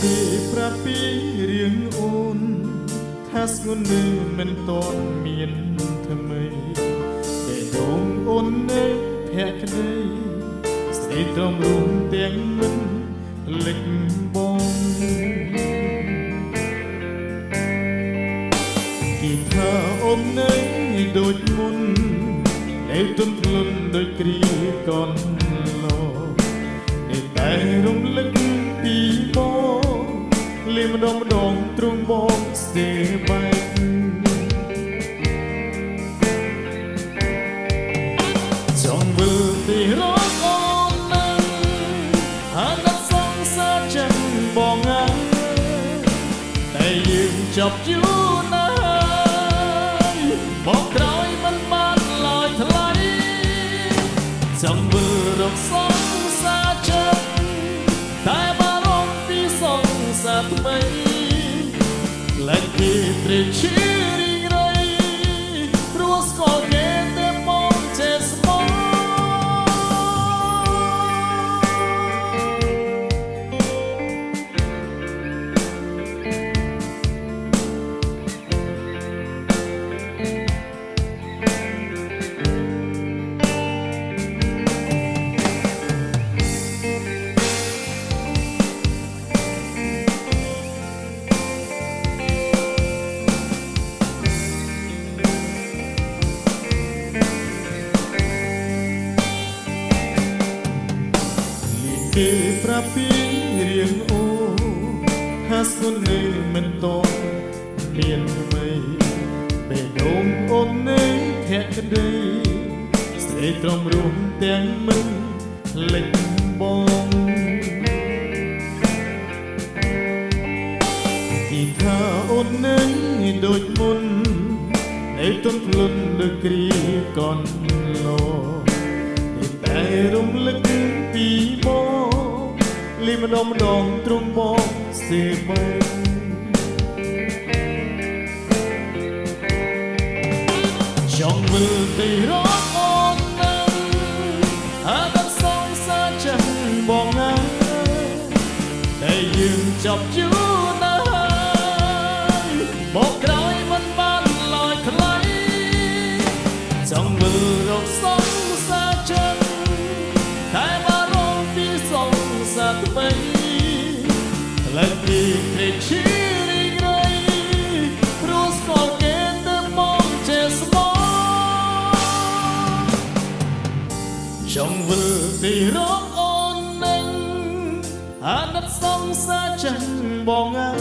គេប្រាប់ពីរឿងអូនថាស្ងួននៅមិនតន់មានថ្មីតែដងអូននៅភក្តីស្រីត្រង់រួមទាំងមិនលិចបងគេថាអូននៅដូចមុននៅទន់ភ្លន់ដូចគ្រាកនឡតែរំលឹកពីបងលីម្ដងម្ដងទ្រង់បងស្ទើរបែកចង់មើលទីរកអូននឹងអាណិតសងសាចិនបងអើតែយើងចប់យូរណាស់មកក្រោយមិនបានឡើយថ្លៃចង់មើលរកសងសាចិនតែបារម្ភពីសងសាថ្មីលែងពីត្រេកឈឺរីងរៃព្រោះស្គាល់គេតែមកចេះស្មោះគេប្រាប់ពីរឿងអូថាស្គននៅមិនតន់មានថ្មីបេះដូងអូននៅភក្តីស្រីត្រង់រួមទាំងមិនលិចបងគេថាអូននៅដូចមុននៅទន់ភ្លន់ដូចគ្រាកនឡតែរំលឹកពីបងលីម្ដងម្ដងទ្រង់បងស្ទើរបែកចង់មើលទីរកអូននឹងអាណិតសងសាចិនបងអើតែយើងចប់យូរណាស់មកក្រោយមិនបានឡើយថ្លៃចង់មើលរកសងសាចិនតែបារម្ភពីសងសាថ្មីលែងពីត្រេកឈឺរីងរៃព្រោះស្គាល់គេតែមកចេះស្មោះចង់វិលទីរកអូននឹងអាណិតសងសាចិនបងអើ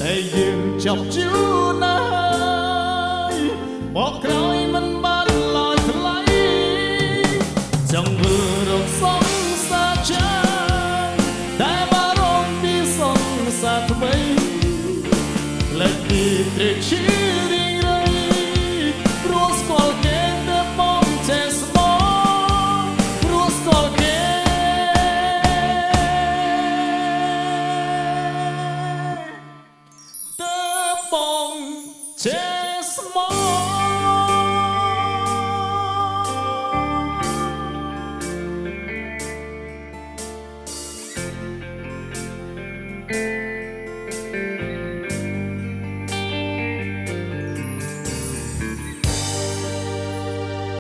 តែយើងចប់យូរណាស់មកក្រោយមិនបានឡើយថ្លៃចង់វិលរកសងសាចិនតែបារម្ភពីសងសាថ្មីលែងពីត្រេកឈឺរីងរៃព្រោះស្គាល់គេតែបងចេះស្មោះព្រោះស្គាល់គេតែបងចេះស្មោះ